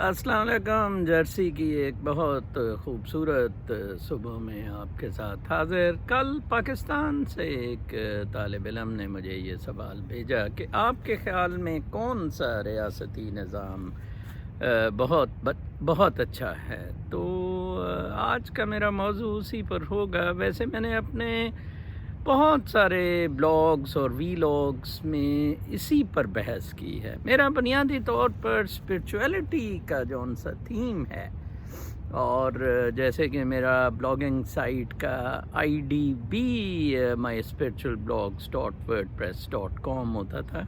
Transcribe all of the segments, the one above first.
السلام علیکم. جرسی کی ایک بہت خوبصورت صبح میں آپ کے ساتھ حاضر. کل پاکستان سے ایک طالب علم نے مجھے یہ سوال بھیجا کہ آپ کے خیال میں کون سا ریاستی نظام بہت اچھا ہے. تو آج کا میرا موضوع اسی پر ہوگا. ویسے میں نے اپنے بہت سارے بلاگز اور ویلاگز میں اسی پر بحث کی ہے. میرا بنیادی طور پر اسپرچویلٹی کا جو ان سا تھیم ہے، اور جیسے کہ میرا بلاگنگ سائٹ کا my spiritualblogs.wordpress.com ہوتا تھا،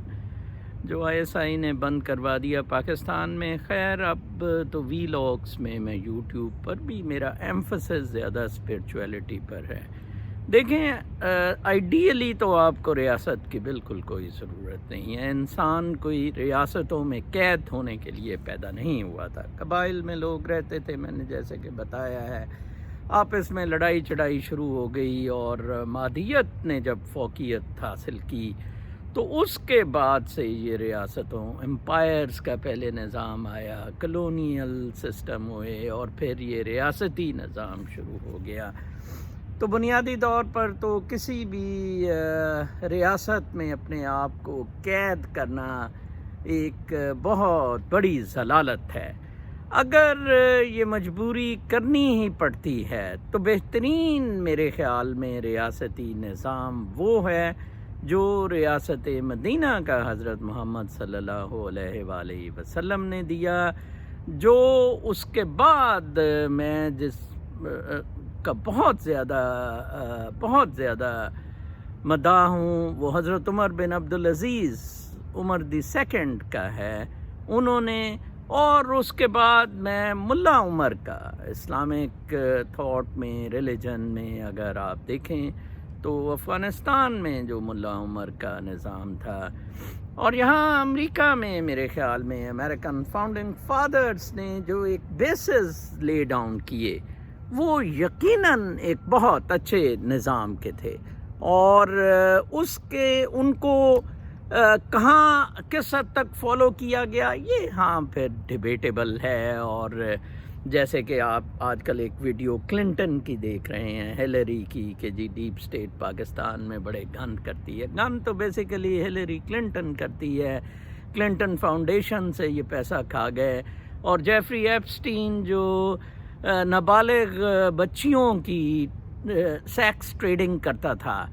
جو ISI نے بند کروا دیا پاکستان میں. خیر اب تو ویلاگز میں یوٹیوب پر بھی میرا ایمفسس زیادہ اسپرچویلٹی پر ہے. دیکھیں، آئیڈیلی تو آپ کو ریاست کی بالکل کوئی ضرورت نہیں ہے. انسان کوئی ریاستوں میں قید ہونے کے لیے پیدا نہیں ہوا تھا. قبائل میں لوگ رہتے تھے، میں نے جیسے کہ بتایا ہے. آپس میں لڑائی چڑھائی شروع ہو گئی، اور مادیت نے جب فوقیت حاصل کی تو اس کے بعد سے یہ ریاستوں، امپائرز کا پہلے نظام آیا، کلونیل سسٹم ہوئے، اور پھر یہ ریاستی نظام شروع ہو گیا. تو بنیادی طور پر تو کسی بھی ریاست میں اپنے آپ کو قید کرنا ایک بہت بڑی ضلالت ہے. اگر یہ مجبوری کرنی ہی پڑتی ہے تو بہترین میرے خیال میں ریاستی نظام وہ ہے جو ریاست مدینہ کا حضرت محمد صلی اللہ علیہ وآلہ وسلم نے دیا. جو اس کے بعد میں جس کا بہت زیادہ مداح ہوں، وہ حضرت عمر بن عبدالعزیز عمر دی سیکنڈ کا ہے. انہوں نے، اور اس کے بعد میں ملا عمر کا، اسلامک تھاٹ میں، ریلیجن میں اگر آپ دیکھیں تو افغانستان میں جو ملا عمر کا نظام تھا، اور یہاں امریکہ میں میرے خیال میں امریکن فاؤنڈنگ فادرز نے جو ایک بیسز لے ڈاؤن کیے، وہ یقیناً ایک بہت اچھے نظام کے تھے. اور ان کو کہاں کس حد تک فالو کیا گیا یہ ہاں پھر ڈیبیٹیبل ہے. اور جیسے کہ آپ آج کل ایک ویڈیو کلنٹن کی دیکھ رہے ہیں، ہیلری کی، کہ جی ڈیپ سٹیٹ پاکستان میں بڑے گند کرتی ہے. گند تو بیسیکلی ہیلری کلنٹن کرتی ہے. کلنٹن فاؤنڈیشن سے یہ پیسہ کھا گئے. اور جیفری ایپسٹین جو نابالغ بچیوں کی سیکس ٹریڈنگ کرتا تھا،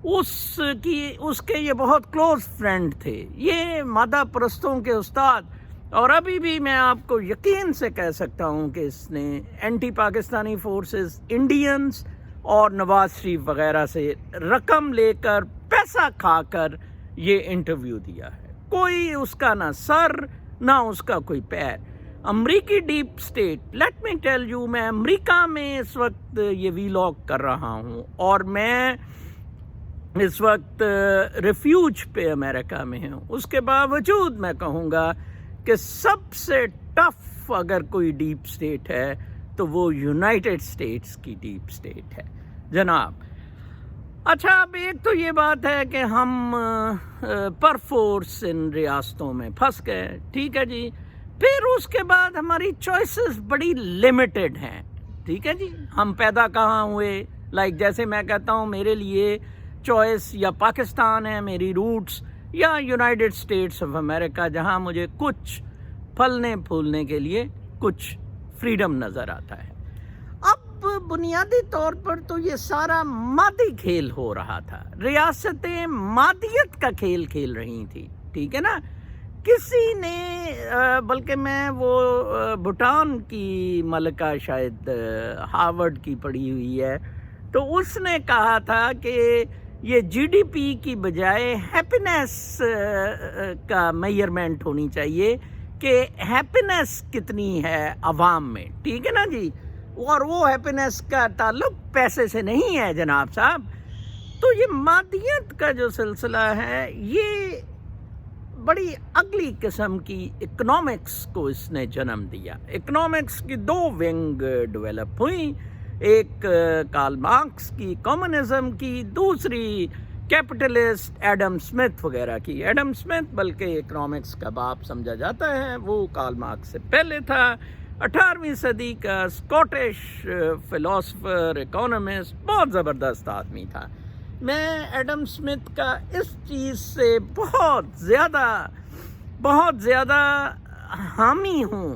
اس کے یہ بہت کلوز فرینڈ تھے. یہ مادہ پرستوں کے استاد. اور ابھی بھی میں آپ کو یقین سے کہہ سکتا ہوں کہ اس نے اینٹی پاکستانی فورسز، انڈینز اور نواز شریف وغیرہ سے رقم لے کر، پیسہ کھا کر یہ انٹرویو دیا ہے. کوئی اس کا نہ سر نہ اس کا کوئی پیر. امریکی deep state, let me tell you, میں امریکہ میں اس وقت یہ ویلاگ کر رہا ہوں، اور میں اس وقت ریفیوج پہ امریکہ میں ہوں. اس کے باوجود میں کہوں گا کہ سب سے ٹف اگر کوئی ڈیپ سٹیٹ ہے تو وہ یونائٹڈ اسٹیٹس کی ڈیپ سٹیٹ ہے جناب. اچھا، اب ایک تو یہ بات ہے کہ ہم پر فورس ان ریاستوں میں پھنس گئے، ٹھیک ہے جی. پھر اس کے بعد ہماری چوائسز بڑی لیمیٹڈ ہیں، ٹھیک ہے جی. ہم پیدا کہاں ہوئے؟ جیسے میں کہتا ہوں، میرے لیے چوائس یا پاکستان ہے میری روٹس، یا یونائٹڈ اسٹیٹس آف امریکہ، جہاں مجھے کچھ پھلنے پھولنے کے لیے کچھ فریڈم نظر آتا ہے. اب بنیادی طور پر تو یہ سارا مادی کھیل ہو رہا تھا. ریاستیں مادیت کا کھیل کھیل رہی تھی، ٹھیک ہے نا. کسی نے بلکہ میں وہ بھوٹان کی ملکہ شاید ہارورڈ کی پڑھی ہوئی ہے، تو اس نے کہا تھا کہ یہ جی ڈی پی کی بجائے ہیپینس کا میئرمنٹ ہونی چاہیے کہ ہیپینس کتنی ہے عوام میں، ٹھیک ہے نا جی. اور وہ ہیپینس کا تعلق پیسے سے نہیں ہے جناب صاحب. تو یہ مادیت کا جو سلسلہ ہے، یہ بڑی اگلی قسم کی اکنامکس کو اس نے جنم دیا. اکنامکس کی دو ونگ ڈیولپ ہوئی، ایک کارل مارکس کی کمیونزم کی، دوسری کیپٹلسٹ ایڈم اسمتھ وغیرہ کی. ایڈم اسمتھ بلکہ اکنامکس کا باپ سمجھا جاتا ہے, وہ کارل مارکس سے پہلے تھا. 18ویں صدی کا اسکاٹش فلاسفر, اکانومسٹ, بہت زبردست آدمی تھا. میں ایڈم اسمتھ کا اس چیز سے بہت زیادہ حامی ہوں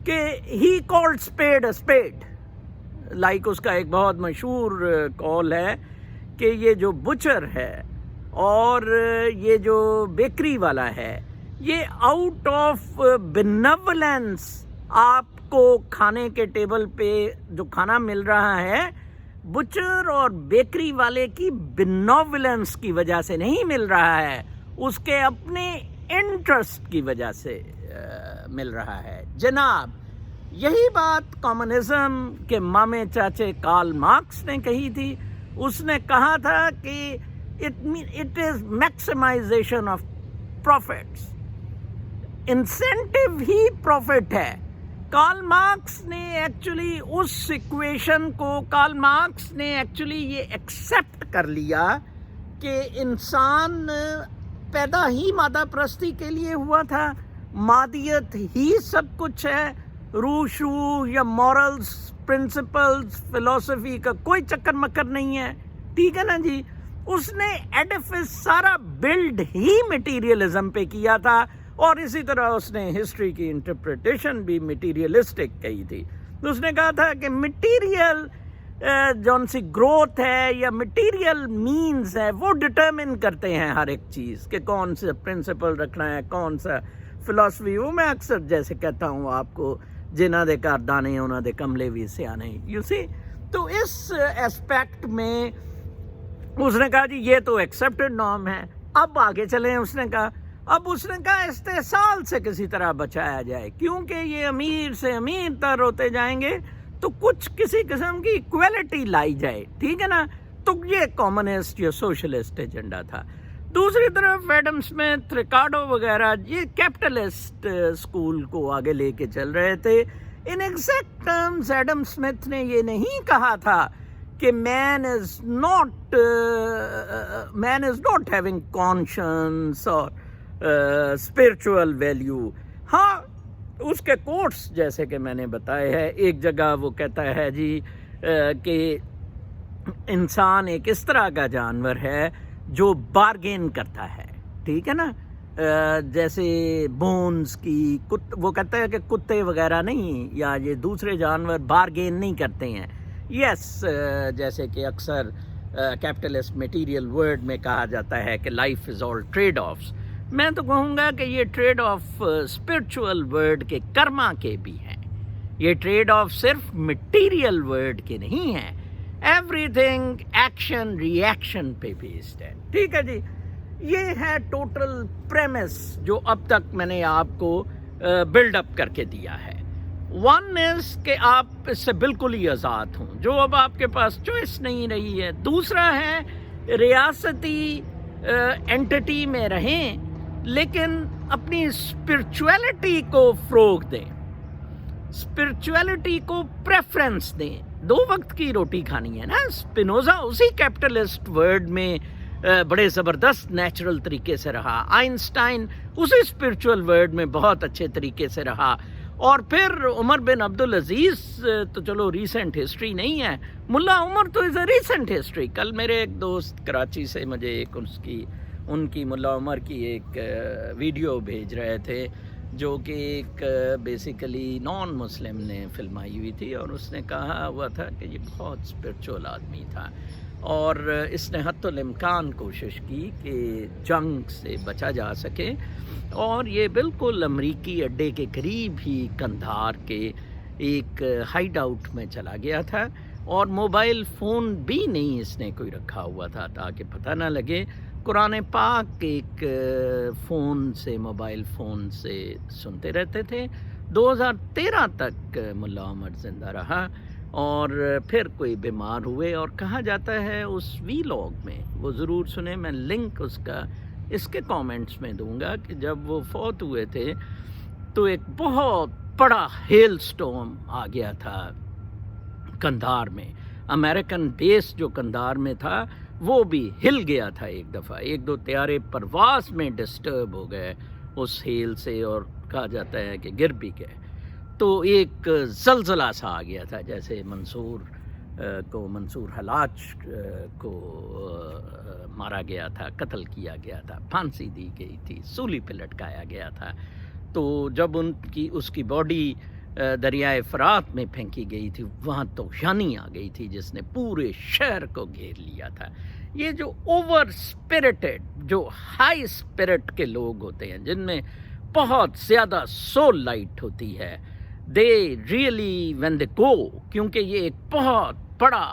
کہ he called speed a speed. Like اس کا ایک بہت مشہور کال ہے کہ یہ جو بچر ہے اور یہ جو بیکری والا ہے, یہ آؤٹ آف بینیولنس آپ کو کھانے کے ٹیبل پہ جو کھانا مل رہا ہے, بچر اور بیکری والے کی بینیولنس کی وجہ سے نہیں مل رہا ہے, اس کے اپنے انٹرسٹ کی وجہ سے مل رہا ہے. جناب, یہی بات کمیونزم کے مامے چاچے کارل مارکس نے کہی تھی. اس نے کہا تھا کہ it is maximization of profits, incentive ہی پروفٹ ہے. کارل مارکس نے ایکچولی اس ایکویشن کو یہ ایکسیپٹ کر لیا کہ انسان پیدا ہی مادہ پرستی کے لیے ہوا تھا, مادیت ہی سب کچھ ہے, روح یا مورلز, پرنسپلز, فلسفی کا کوئی چکر مکر نہیں ہے. ٹھیک ہے نا جی. اس نے ایڈیفس سارا بلڈ ہی مٹیریلزم پہ کیا تھا, اور اسی طرح اس نے ہسٹری کی انٹرپریٹیشن بھی مٹیریلسٹک کہی تھی. اس نے کہا تھا کہ مٹیریل جون سی گروتھ ہے یا مٹیریل مینز ہے, وہ ڈٹرمن کرتے ہیں ہر ایک چیز کہ کون سا پرنسپل رکھنا ہے, کون سا فلسفی. وہ میں اکثر جیسے کہتا ہوں آپ کو, جنہ دے کار دانے انہاں دے کملے بھی سیانے. یو سی, تو اس اسپیکٹ میں اس نے کہا جی یہ تو ایکسیپٹڈ نارم ہے, اب آگے چلیں. اس نے کہا استحصال سے کسی طرح بچایا جائے, کیونکہ یہ امیر سے امیر تر ہوتے جائیں گے تو کچھ کسی قسم کی ایکویلٹی لائی جائے. ٹھیک ہے نا. تو یہ کمیونسٹ یا سوشلسٹ ایجنڈا تھا. دوسری طرف ایڈم اسمتھ, ریکارڈو وغیرہ یہ کیپٹلسٹ اسکول کو آگے لے کے چل رہے تھے. ان ایگزیکٹ ٹرمز ایڈم اسمتھ نے یہ نہیں کہا تھا کہ مین از ناٹ ہیونگ کانشنس اور اسپرچول ویلیو. ہاں, اس کے کوٹس جیسے کہ میں نے بتایا ہے, ایک جگہ وہ کہتا ہے جی کہ انسان ایک اس طرح کا جانور ہے جو بارگین کرتا ہے. ٹھیک ہے نا. جیسے بونز کی وہ کہتا ہے کہ کتے وغیرہ نہیں یا یہ دوسرے جانور بارگین نہیں کرتے ہیں. یس, جیسے کہ اکثر کیپٹلسٹ میٹیریل ورڈ میں کہا جاتا ہے کہ life is all trade offs. میں تو کہوں گا کہ یہ ٹریڈ آف اسپرچول ورڈ کے کرما کے بھی ہیں. یہ ٹریڈ آف صرف مٹیریل ورڈ کے نہیں ہیں. ایوری تھنگ ایکشن ری ایکشن پہ بیسڈ ہے. ٹھیک ہے جی. یہ ہے ٹوٹل پریمس جو اب تک میں نے آپ کو بلڈ اپ کر کے دیا ہے. ون از کہ آپ اس سے بالکل ہی آزاد ہوں, جو اب آپ کے پاس چوائس نہیں رہی ہے. دوسرا ہے ریاستی اینٹی میں رہیں لیکن اپنی اسپرچویلٹی کو فروغ دیں, اسپرچویلٹی کو پریفرنس دیں. 2 وقت کی روٹی کھانی ہے نا. اسپینوزا اسی کیپٹلسٹ ورڈ میں بڑے زبردست نیچرل طریقے سے رہا. آئنسٹائن اسی اسپرچول ورڈ میں بہت اچھے طریقے سے رہا. اور پھر عمر بن عبدالعزیز تو چلو ریسنٹ ہسٹری نہیں ہے, ملا عمر تو از اے ریسنٹ ہسٹری. کل میرے ایک دوست کراچی سے مجھے ایک ان کی ملا عمر کی ایک ویڈیو بھیج رہے تھے جو کہ ایک بیسیکلی نان مسلم نے فلمائی ہوئی تھی, اور اس نے کہا ہوا تھا کہ یہ بہت اسپرچول آدمی تھا اور اس نے حتی الامکان کوشش کی کہ جنگ سے بچا جا سکے, اور یہ بالکل امریکی اڈے کے قریب ہی کندھار کے ایک ہائیڈ آؤٹ میں چلا گیا تھا, اور موبائل فون بھی نہیں اس نے کوئی رکھا ہوا تھا تاکہ پتہ نہ لگے. قرآن پاک ایک فون سے, موبائل فون سے سنتے رہتے تھے. 2013 تک ملا عمر زندہ رہا, اور پھر کوئی بیمار ہوئے, اور کہا جاتا ہے اس ویلاگ میں, وہ ضرور سنیں, میں لنک اس کا اس کے کامنٹس میں دوں گا, کہ جب وہ فوت ہوئے تھے تو ایک بہت بڑا ہیل سٹورم آ گیا تھا کندھار میں. امریکن بیس جو کندھار میں تھا وہ بھی ہل گیا تھا ایک دفعہ، ایک دو طیارے پرواز میں ڈسٹرب ہو گئے اس ہیل سے، اور کہا جاتا ہے کہ گر بھی گئے، تو ایک زلزلہ سا آ گیا تھا، جیسے منصور حلاج کو مارا گیا تھا، قتل کیا گیا تھا، پھانسی دی گئی تھی، سولی پہ لٹکایا گیا تھا، تو جب اس کی باڈی دریائے فرات میں پھینکی گئی تھی، وہاں طوفانی آ گئی تھی جس نے پورے شہر کو گھیر لیا تھا۔ یہ جو اوور اسپرٹڈ، جو ہائی اسپرٹ کے لوگ ہوتے ہیں، جن میں بہت زیادہ سول لائٹ ہوتی ہے، دے ریئلی وین دے گو، کیونکہ یہ ایک بہت بڑا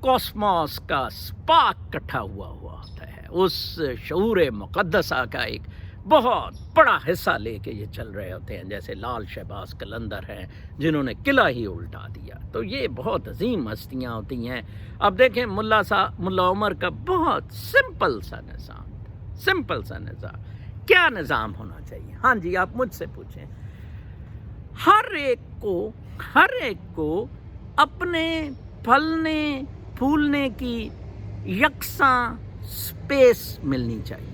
کاسموس کا سپارک کٹھا ہوا ہوتا ہے، اس شعور مقدسہ کا ایک بہت بڑا حصہ لے کے یہ چل رہے ہوتے ہیں، جیسے لال شہباز قلندر ہیں جنہوں نے قلعہ ہی الٹا دیا۔ تو یہ بہت عظیم ہستیاں ہوتی ہیں۔ اب دیکھیں ملا عمر کا بہت سمپل سا نظام کیا نظام ہونا چاہیے؟ ہاں جی، آپ مجھ سے پوچھیں۔ ہر ایک کو اپنے پھلنے پھولنے کی یکساں سپیس ملنی چاہیے،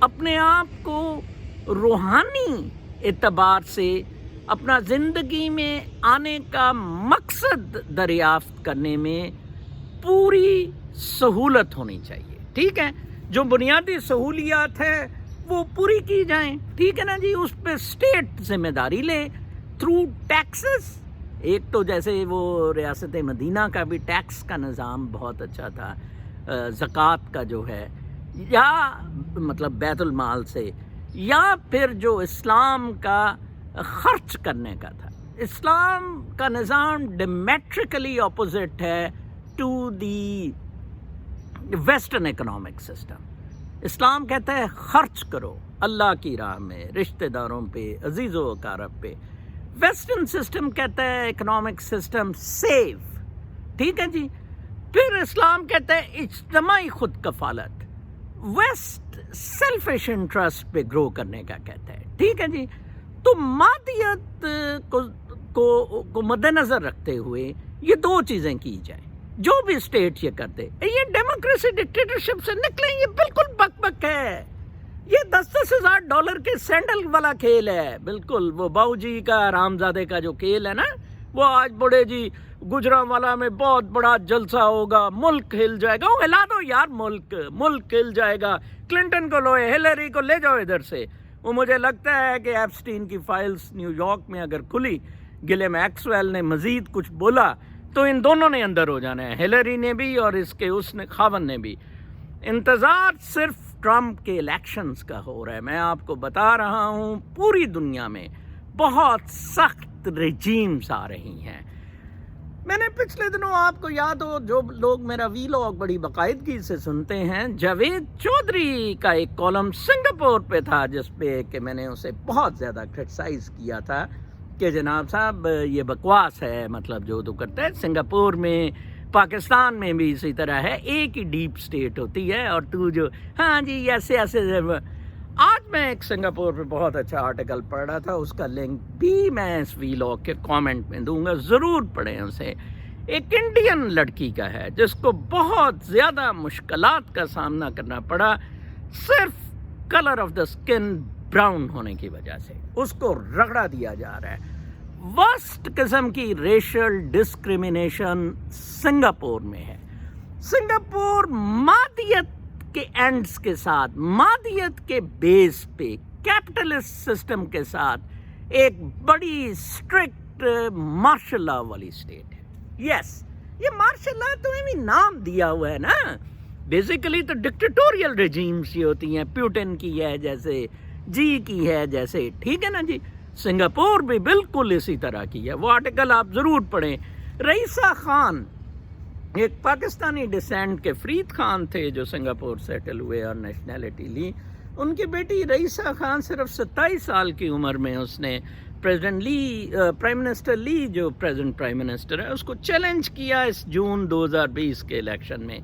اپنے آپ کو روحانی اعتبار سے اپنا زندگی میں آنے کا مقصد دریافت کرنے میں پوری سہولت ہونی چاہیے، ٹھیک ہے؟ جو بنیادی سہولیات ہے وہ پوری کی جائیں، ٹھیک ہے نا جی؟ اس پہ اسٹیٹ ذمہ داری لے تھرو ٹیکسز۔ ایک تو جیسے وہ ریاست مدینہ کا بھی ٹیکس کا نظام بہت اچھا تھا، زکوٰۃ کا جو ہے، یا مطلب بیت المال سے، یا پھر جو اسلام کا خرچ کرنے کا تھا۔ اسلام کا نظام ڈیمیٹریکلی اپوزٹ ہے to the western economic system. اسلام کہتا ہے خرچ کرو اللہ کی راہ میں، رشتہ داروں پہ، عزیز و اقارب پہ۔ ویسٹرن سسٹم کہتا ہے اکنامک سسٹم سیو، ٹھیک ہے جی؟ پھر اسلام کہتا ہے اجتماعی خود کفالت، ویسٹ سیلفش انٹرسٹ پہ گرو کرنے کا کہتا ہے، ٹھیک ہے جی؟ تو مادیت کو مد نظر رکھتے ہوئے یہ دو چیزیں کی جائیں، جو بھی اسٹیٹ یہ کرتے۔ یہ ڈیموکریسی ڈکٹیٹرشپ سے نکلیں، یہ بالکل بک بک ہے، یہ $10,000 کے سینڈل والا کھیل ہے، بالکل وہ باؤ جی کا رامزادے کا جو کھیل ہے نا، وہ آج بڑے جی گجرانوالا میں بہت بڑا جلسہ ہوگا، ملک ہل جائے گا۔ وہ ہلا دو یار، ملک ہل جائے گا، کلنٹن کو لو، ہیلری کو لے جاؤ ادھر سے۔ وہ مجھے لگتا ہے کہ ایپسٹین کی فائلز نیو یارک میں اگر کھلی، گلیم ایکسویل نے مزید کچھ بولا تو ان دونوں نے اندر ہو جانا ہے، ہیلری نے بھی اور اس نے خاون نے بھی۔ انتظار صرف ٹرمپ کے الیکشنز کا ہو رہا ہے۔ میں آپ کو بتا رہا ہوں پوری دنیا میں بہت سخت رجیمز آ رہی ہیں۔ میں نے پچھلے دنوں، آپ کو یاد ہو، جو لوگ میرا ویلاگ بڑی باقاعدگی سے سنتے ہیں، جاوید چودھری کا ایک کالم سنگاپور پہ تھا، جس پہ کہ میں نے اسے بہت زیادہ کرٹیسائز کیا تھا کہ جناب صاحب یہ بکواس ہے، مطلب جو تو کرتا ہے۔ سنگاپور میں، پاکستان میں بھی اسی طرح ہے، ایک ہی ڈیپ سٹیٹ ہوتی ہے، اور تو جو ہاں جی ایسے آج میں ایک سنگاپور پہ بہت اچھا آرٹیکل پڑھ رہا تھا، اس کا لنک بھی میں اس ویلاگ کے کامنٹ میں دوں گا، ضرور پڑھیں اسے۔ ایک انڈین لڑکی کا ہے جس کو بہت زیادہ مشکلات کا سامنا کرنا پڑا صرف colour of the skin brown ہونے کی وجہ سے، اس کو رگڑا دیا جا رہا ہے۔ ورسٹ قسم کی ریشل ڈسکریمنیشن سنگاپور میں ہے۔ سنگاپور مادیت کے اینڈز کے ساتھ، مادیت کے بیس پہ، کیپٹلسٹ سسٹم کے ساتھ ایک بڑی اسٹرکٹ مارشل لا والی اسٹیٹ ہے۔ یس، یہ مارشل لا تو بھی نام دیا ہوا ہے نا، بیسیکلی تو ڈکٹیٹوریل رجیمز یہ ہوتی ہیں، پیوٹن کی ہے جیسے، جی کی ہے جیسے، ٹھیک ہے نا جی؟ سنگاپور بھی بالکل اسی طرح کی ہے۔ وہ آرٹیکل آپ ضرور پڑھیں۔ رئیسہ خان ایک پاکستانی ڈسینٹ کے فرید خان تھے جو سنگاپور سیٹل ہوئے اور نیشنلٹی لی۔ ان کی بیٹی رئیسہ خان صرف 27 سال کی عمر میں اس نے پرائم منسٹر لی، جو پریزنٹ پرائم منسٹر ہے، اس کو چیلنج کیا اس جون 2020 کے الیکشن میں۔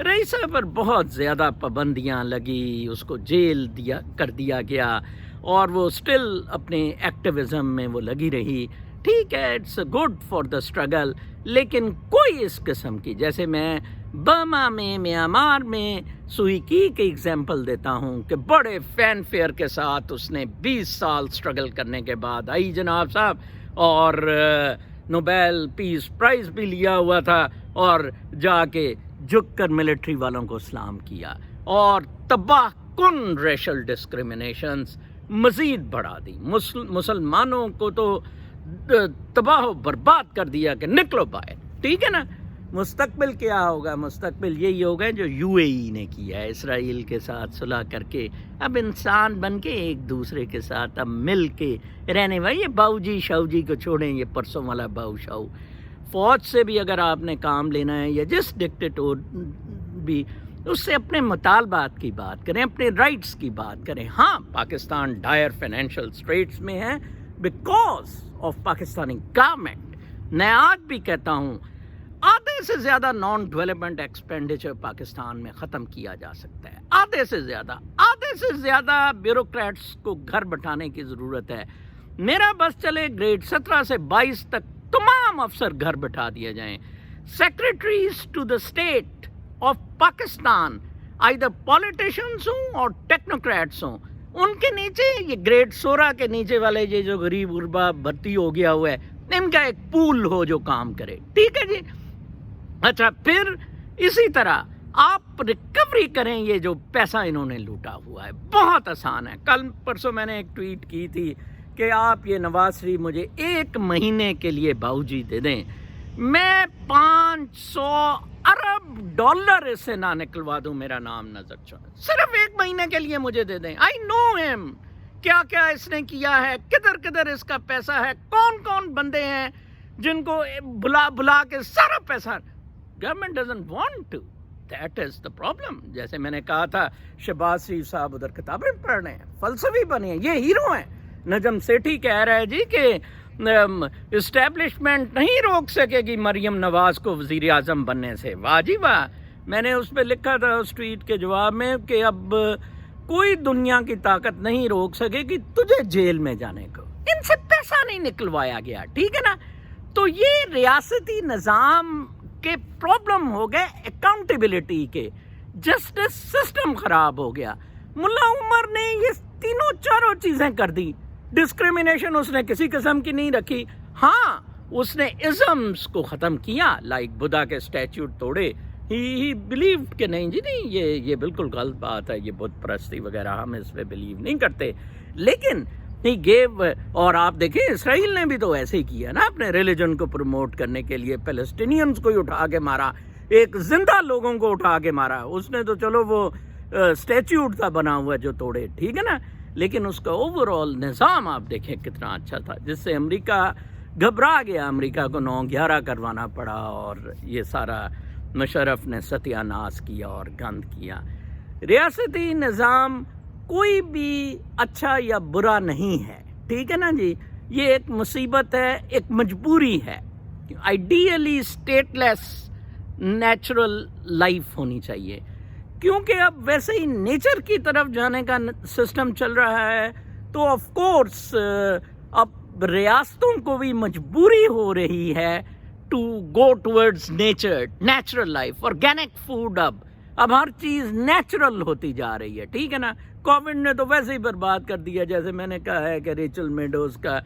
رئیسہ پر بہت زیادہ پابندیاں لگی، اس کو جیل کر دیا گیا، اور وہ سٹل اپنے ایکٹیویزم میں وہ لگی رہی۔ ٹھیک ہے, it's good for the struggle, لیکن کوئی اس قسم کی, جیسے میں برما میں, میانمار میں سوئی کی ایگزامپل دیتا ہوں کہ بڑے فین فیئر کے ساتھ اس نے 20 سال اسٹرگل کرنے کے بعد آئی جناب صاحب, اور نوبیل پیس پرائز بھی لیا ہوا تھا, اور جا کے جھک کر ملٹری والوں کو سلام کیا, اور تباہ کن ریشل ڈسکریمنیشنز مزید بڑھا دی, مسلمانوں کو تو تباہ و برباد کر دیا کہ نکلو باہر. ٹھیک ہے نا, مستقبل کیا ہوگا؟ مستقبل یہی ہوگا جو یو اے ای نے کیا ہے, اسرائیل کے ساتھ صلح کر کے اب انسان بن کے ایک دوسرے کے ساتھ اب مل کے رہنے والے. یہ باؤ جی شاؤ جی کو چھوڑیں, یہ پرسوں والا باؤ شاؤ, فوج سے بھی اگر آپ نے کام لینا ہے یا جس ڈکٹیٹور بھی, اس سے اپنے مطالبات کی بات کریں, اپنے رائٹس کی بات کریں. ہاں, پاکستان ڈائر فائنینشیل اسٹریٹس میں ہے بیکاز آف پاکستانی گورنمنٹ. میں آج بھی کہتا ہوں آدھے سے زیادہ نان ڈیولپمنٹ ایکسپینڈیچر پاکستان میں ختم کیا جا سکتا ہے, آدھے سے زیادہ بیوروکریٹس کو گھر بٹھانے کی ضرورت ہے. میرا بس چلے گریڈ 17 سے 22 تک تمام افسر گھر بٹھا دیے جائیں. Secretaries to the state of Pakistan either politicians ہوں اور ٹیکنوکریٹس ہوں, ان کے نیچے یہ گریڈ 16 کے نیچے والے یہ جو غریب غربا بھرتی ہو گیا ہوا ہے, ان کا ایک پول ہو جو کام کرے. ٹھیک ہے جی. اچھا, پھر اسی طرح آپ ریکوری کریں یہ جو پیسہ انہوں نے لوٹا ہوا ہے. بہت آسان ہے. کل پرسوں میں نے ایک ٹویٹ کی تھی کہ آپ یہ نواز شریف مجھے 1 مہینے کے لیے باؤ جی دے دیں, میں 500 ارب ڈالر اس سے نہ نکلوا دوں, میرا نام نظر چھوڑے, صرف 1 مہینے کے لیے مجھے دے دیں. آئی نو ہم, کیا کیا اس نے کیا ہے, کدھر کدھر اس کا پیسہ ہے, کون کون بندے ہیں جن کو بلا کے سارا پیسہ. Government doesn't want to, that is the problem. جیسے میں نے کہا تھا, شہباز شریف صاحب ادھر کتابیں پڑھ رہے ہیں, فلسفی بنے ہیں, یہ ہیرو ہیں. نجم سیٹھی کہہ رہا ہے جی کہ اسٹیبلشمنٹ نہیں روک سکے گی مریم نواز کو وزیر اعظم بننے سے. واہ جی واہ. میں نے اس پہ لکھا تھا اس ٹویٹ کے جواب میں کہ اب کوئی دنیا کی طاقت نہیں روک سکے گی تجھے جیل میں جانے کو, ان سے پیسہ نہیں نکلوایا گیا. ٹھیک ہے نا. تو یہ ریاستی نظام کے پرابلم ہو گئے, اکاؤنٹیبلٹی کے, جسٹس سسٹم خراب ہو گیا. ملا عمر نے یہ تینوں چاروں چیزیں کر دی. ڈسکریمنیشن اس نے کسی قسم کی نہیں رکھی. ہاں, اس نے ازمز کو ختم کیا, لائک بدھا کے اسٹیچیوٹ توڑے. ہی بلیوڈ کہ نہیں جی نہیں, یہ بالکل غلط بات ہے, یہ بت پرستی وغیرہ ہم اس پہ بلیو نہیں کرتے. لیکن ہی گیو, اور آپ دیکھیں اسرائیل نے بھی تو ایسے ہی کیا نا, اپنے ریلیجن کو پروموٹ کرنے کے لیے پیلسٹینینز کو ہی اٹھا کے مارا, ایک زندہ لوگوں کو اٹھا کے مارا. اس نے تو چلو وہ اسٹیچیوٹ تھا بنا ہوا جو توڑے, ٹھیک ہے نا, لیکن اس کا اوور آل نظام آپ دیکھیں کتنا اچھا تھا, جس سے امریکہ گھبرا گیا, امریکہ کو 9/11 کروانا پڑا, اور یہ سارا مشرف نے ستیہ ناش کیا اور گند کیا. ریاستی نظام کوئی بھی اچھا یا برا نہیں ہے, ٹھیک ہے نا جی, یہ ایک مصیبت ہے, ایک مجبوری ہے. آئیڈیلی اسٹیٹ لیس نیچرل لائف ہونی چاہیے, کیونکہ اب ویسے ہی نیچر کی طرف جانے کا سسٹم چل رہا ہے, تو آف کورس اب ریاستوں کو بھی مجبوری ہو رہی ہے to go towards nature, natural life, organic food. اب ہر چیز نیچرل ہوتی جا رہی ہے. ٹھیک ہے نا. کووڈ نے تو ویسے ہی برباد کر دیا, جیسے میں نے کہا ہے کہ ریچل میڈوز کا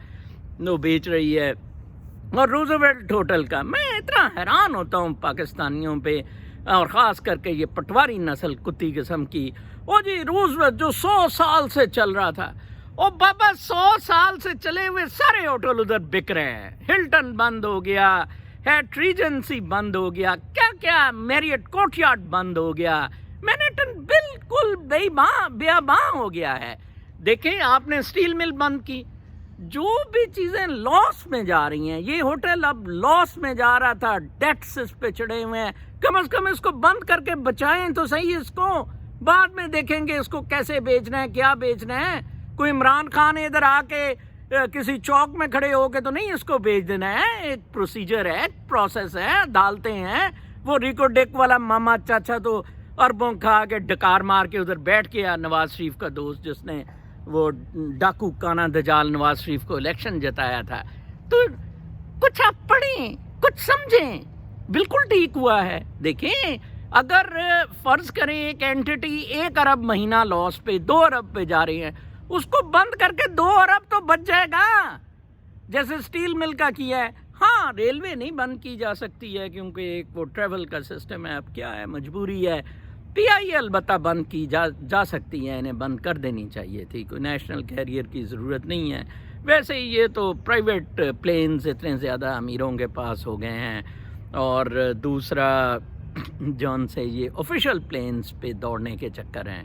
وہ بیچ رہی ہے, اور روزویلٹ ہوٹل کا. میں اتنا حیران ہوتا ہوں پاکستانیوں پہ, اور خاص کر کے یہ پٹواری نسل کتی قسم کی. او جی روزویلٹ جو 100 سال سے چل رہا تھا, او بابا 100 سال سے چلے ہوئے سارے ہوٹل ادھر بک رہے ہیں. ہلٹن بند ہو گیا, ہیٹ ریجنسی بند ہو گیا, کیا کیا میریٹ کوٹ یارڈ بند ہو گیا, مینہٹن بالکل بیاباں ہو گیا ہے. دیکھیں آپ نے اسٹیل مل بند کی, جو بھی چیزیں لاس میں جا رہی ہیں, یہ ہوٹل اب لاس میں جا رہا تھا, ڈیٹس اس پہ چڑھے ہوئے ہیں. کم از کم اس کو بند کر کے بچائیں تو صحیح اس کو, بعد میں دیکھیں گے اس کو کیسے بیچنا ہے, کیا بیچنا ہے. کوئی عمران خان ادھر آ کے کسی چوک میں کھڑے ہو کے تو نہیں اس کو بیچ دینا ہے. ایک پروسیجر ہے, ایک پروسیس ہے, عدالتیں ہیں. وہ ریکو ڈیک والا ماما چاچا تو اربوں کھا کے ڈکار مار کے ادھر بیٹھ گیا. نواز شریف کا دوست جس نے وہ ڈاکو کانا دجال نواز شریف کو الیکشن جتایا تھا. تو کچھ آپ پڑھیں، کچھ سمجھیں، بالکل ٹھیک ہوا ہے. دیکھیں اگر فرض کریں ایک اینٹی 1 ارب مہینہ لاس پہ 2 ارب پہ جا رہی ہے، اس کو بند کر کے 2 ارب تو بچ جائے گا، جیسے اسٹیل مل کا کیا ہے. ہاں ریلوے نہیں بند کی جا سکتی ہے کیونکہ ایک وہ ٹریول کا سسٹم ہے، اب کیا ہے مجبوری ہے. پی آئی البتہ بند کی جا سکتی ہے، انہیں بند کر دینی چاہیے تھی، کوئی نیشنل کیریئر کی ضرورت نہیں ہے. ویسے یہ تو پرائیویٹ پلینز اتنے زیادہ امیروں کے پاس ہو گئے ہیں، اور دوسرا جون سے یہ آفیشیل پلینز پہ دوڑنے کے چکر ہیں،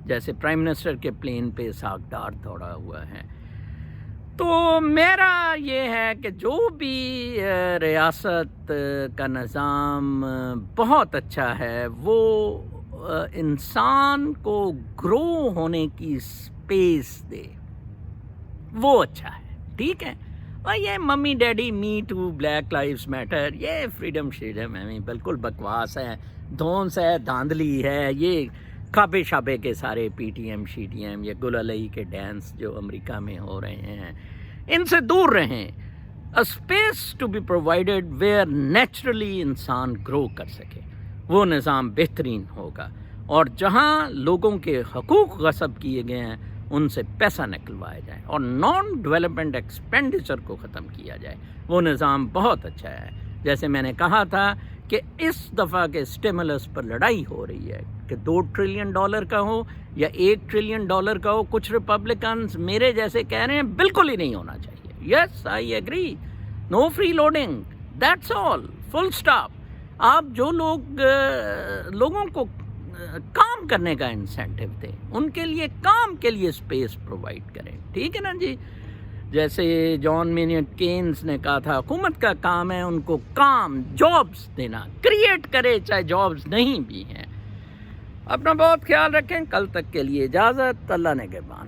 جیسے پرائم منسٹر کے پلین پہ ساکھدار دوڑا ہوا ہے. تو میرا یہ ہے کہ جو بھی ریاست کا نظام بہت اچھا ہے، وہ انسان کو گرو ہونے کی سپیس دے، وہ اچھا ہے. ٹھیک ہے. اور یہ mummy daddy me too black lives matter, یہ فریڈم ہے، بالکل بکواس ہے، دھونس ہے، دھاندلی ہے. یہ کھابے شابے کے سارے پی ٹی ایم شی ٹی ایم، یہ گل علیہ کے ڈانس جو امریکہ میں ہو رہے ہیں، ان سے دور رہیں. Space to be provided where naturally انسان گرو کر سکے، وہ نظام بہترین ہوگا. اور جہاں لوگوں کے حقوق غصب کیے گئے ہیں ان سے پیسہ نکلوایا جائے اور نان ڈیولپمنٹ ایکسپینڈیچر کو ختم کیا جائے، وہ نظام بہت اچھا ہے. جیسے میں نے کہا تھا کہ اس دفعہ کے اسٹیمولس پر لڑائی ہو رہی ہے کہ $2 ٹریلین کا ہو یا $1 ٹریلین کا ہو. کچھ ریپبلکنز میرے جیسے کہہ رہے ہیں بالکل ہی نہیں ہونا چاہیے. Yes I agree, no freeloading, that's all, full stop. آپ جو لوگوں کو کام کرنے کا انسینٹیو دیں، ان کے لیے کام کے لیے اسپیس پرووائڈ کریں. ٹھیک ہے نا جی. جیسے جان مینٹ کینز نے کہا تھا حکومت کا کام ہے ان کو کام، جابز دینا، کریٹ کرے چاہے جابز نہیں بھی ہیں. اپنا بہت خیال رکھیں. کل تک کے لیے اجازت. اللہ نگہبان.